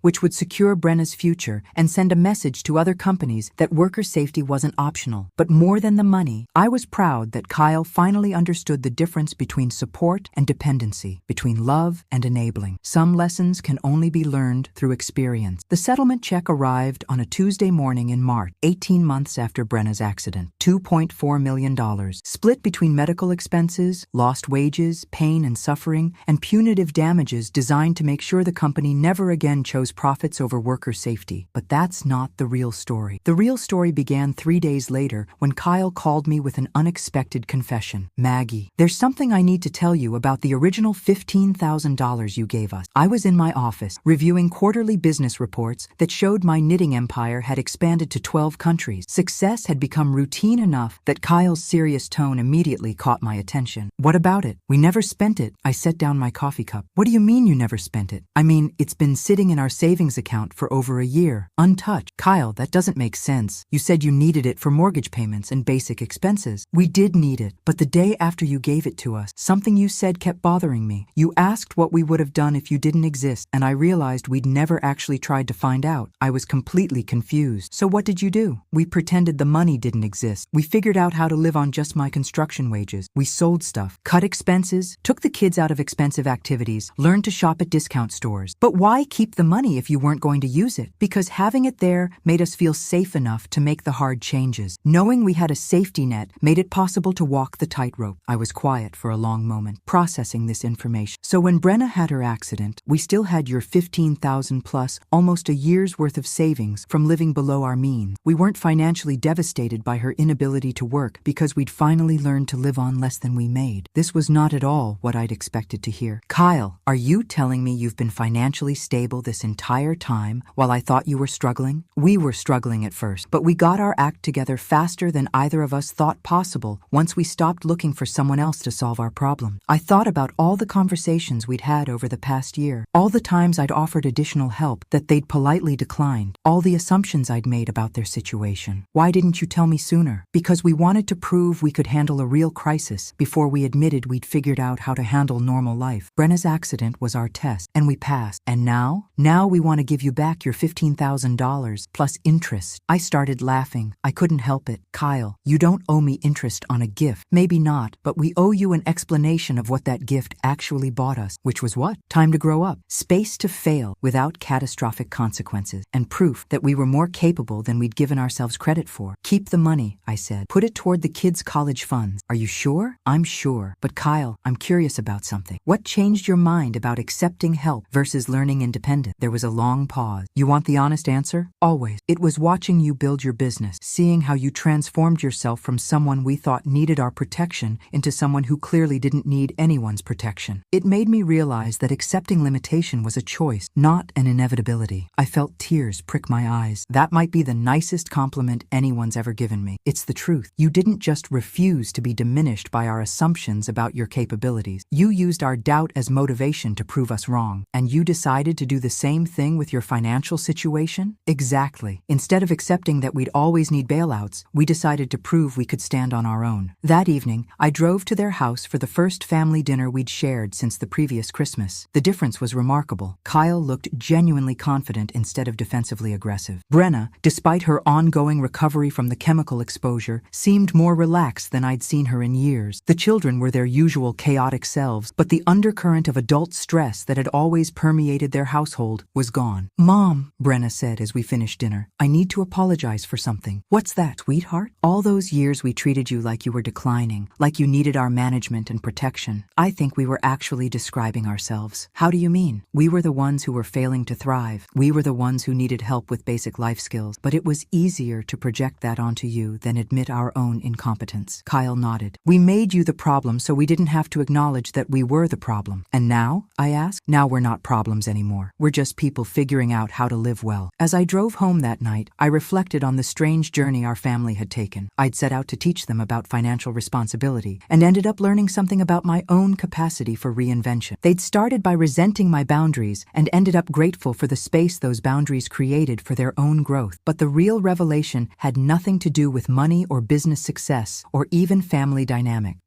which would secure Brenna's future and send a message to other companies that worker safety wasn't optional. But more than the money, I was proud that Kyle finally understood the difference between support and dependency, between love and enabling. Some lessons can only be learned through experience. The settlement check arrived on a Tuesday morning in March, 18 months after Brenna's accident. $2.4 million, split between medical expenses, lost wages, pain and suffering, and punitive damages designed to make sure the company never again chose profits over worker safety. But that's not the real story. The real story began 3 days later when Kyle called me with an unexpected confession. Maggie, there's something I need to tell you about the original $15,000 you gave us. I was in my office reviewing quarterly business reports that showed my knitting empire had expanded to 12 countries. Success had become routine enough that Kyle's serious tone immediately caught my attention. What about it? We never spent it. I set down my coffee cup. What do you mean you never spent it? I mean, it's been sitting in our savings account for over a year, untouched. Kyle, that doesn't make sense. You said you needed it for mortgage payments and basic expenses. We did need it, but the day after you gave it to us, something you said kept bothering me. You asked what we would have done if you didn't exist, and I realized we'd never actually tried to find out. I was completely confused. So what did you do? We pretended the money didn't exist. We figured out how to live on just my construction wages. We sold stuff, cut expenses, took the kids out of expensive activities, learned to shop at discount stores. But why keep the money if you weren't going to use it? Because having it there made us feel safe enough to make the hard changes. Knowing we had a safety net made it possible to walk the tightrope. I was quiet for a long moment, processing this information. So when Brenna had her accident, we still had your $15,000 plus, almost a year's worth of savings from living below our means. We weren't financially devastated by her inability to work because we'd finally learned to live on less than we made. This was not at all what I'd expected to hear. Kyle, are you telling me you've been financially stable this entire time while I thought you were struggling? We were struggling at first, but we got our act together faster than either of us thought possible once we stopped looking for someone else to solve our problem. I thought about all the conversations we'd had over the past year, all the times I'd offered additional help that they'd politely declined, all the assumptions I'd made about their situation. Why didn't you tell me sooner? Because we wanted to prove we could handle a real crisis before we admitted we'd figured out how to handle normal life. Brenna's accident was our test, and we passed. And now we want to give you back your $15,000 plus interest. I started laughing. I couldn't help it. Kyle, you don't owe me interest on a gift. Maybe not, but we owe you an explanation of what that gift actually bought us, which was what? Time to grow up, space to fail without catastrophic consequences, and proof that we were more capable than we'd given ourselves credit for. Keep the money, I said. Put it toward the kids' college funds. Are you sure? I'm sure. But Kyle, I'm curious about something. What changed your mind about accepting help versus learning independence? There was a long pause. You want the honest answer? Always. It was watching you build your business, seeing how you transformed yourself from someone we thought needed our protection into someone who clearly didn't need anyone's protection. It made me realize that accepting limitation was a choice, not an inevitability. I felt tears prick my eyes. That might be the nicest compliment anyone's ever given me. It's the truth. You didn't just refuse to be diminished by our assumptions about your capabilities. You used our doubt as motivation to prove us wrong. And you decided to do the same thing with your financial situation? Exactly. Instead of accepting that we'd always need bailouts, we decided to prove we could stand on our own. That evening, I drove to their house for the first family dinner we'd shared since the previous Christmas. The difference was remarkable. Kyle looked genuinely confident instead of defensively aggressive. Brenna, despite her ongoing recovery from the chemical exposure, seemed more relaxed than I'd seen her in years. The children were their usual chaotic selves, but the undercurrent of adult stress that had always permeated their household was gone. Mom, Brenna said as we finished dinner, I need to apologize for something. What's that, sweetheart? All those years we treated you like you were declining, like you needed our management and protection. I think we were actually describing ourselves. How do you mean? We were the ones who were failing to thrive. We were the ones who needed help with basic life skills, but it was easier to project that onto you than admit our own incompetence. Kyle nodded. We made you the problem so we didn't have to acknowledge that we were the problem. And now, I asked, now we're not problems anymore. We're just people figuring out how to live well. As I drove home that night, I reflected on the strange journey our family had taken. I'd set out to teach them about financial responsibility and ended up learning something about my own capacity for reinvention. They'd started by resenting my boundaries and ended up grateful for the space those boundaries created for their own growth. But the real revelation had nothing to do with money or business success or even family dynamic.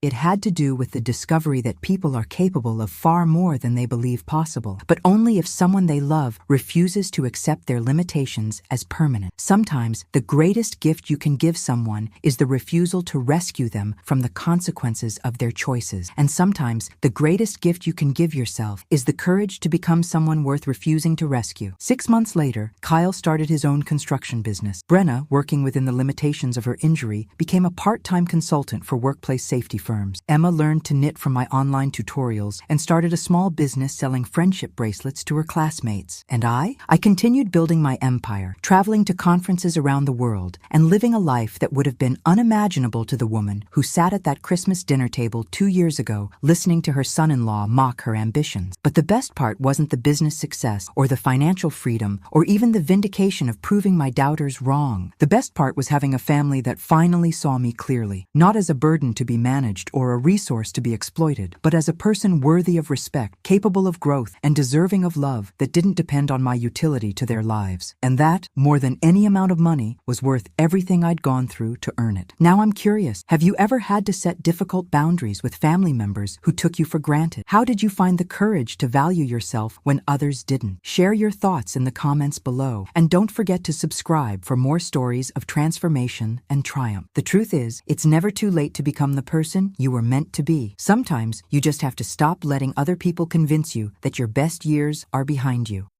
It had to do with the discovery that people are capable of far more than they believe possible, but only if someone they love refuses to accept their limitations as permanent. Sometimes the greatest gift you can give someone is the refusal to rescue them from the consequences of their choices. And sometimes the greatest gift you can give yourself is the courage to become someone worth refusing to rescue. 6 months later, Kyle started his own construction business. Brenna, working within the limitations of her injury, became a part-time consultant for workplace safety firms. Emma learned to knit from my online tutorials and started a small business selling friendship bracelets to her classmates. And I continued building my empire, traveling to conferences around the world and living a life that would have been unimaginable to the woman who sat at that Christmas dinner table 2 years ago listening to her son-in-law mock her ambitions. But the best part wasn't the business success or the financial freedom or even the vindication of proving my doubters wrong. The best part was having a family that finally saw me clearly, not as a burden to be managed or a resource to be exploited, but as a person worthy of respect, capable of growth, and deserving of love that didn't depend on my utility to their lives. And that, more than any amount of money, was worth everything I'd gone through to earn it. Now I'm curious, have you ever had to set difficult boundaries with family members who took you for granted? How did you find the courage to value yourself when others didn't? Share your thoughts in the comments below, and don't forget to subscribe for more stories of transformation and triumph. The truth is, it's never too late to become the person you were meant to be. Sometimes you just have to stop letting other people convince you that your best years are behind you.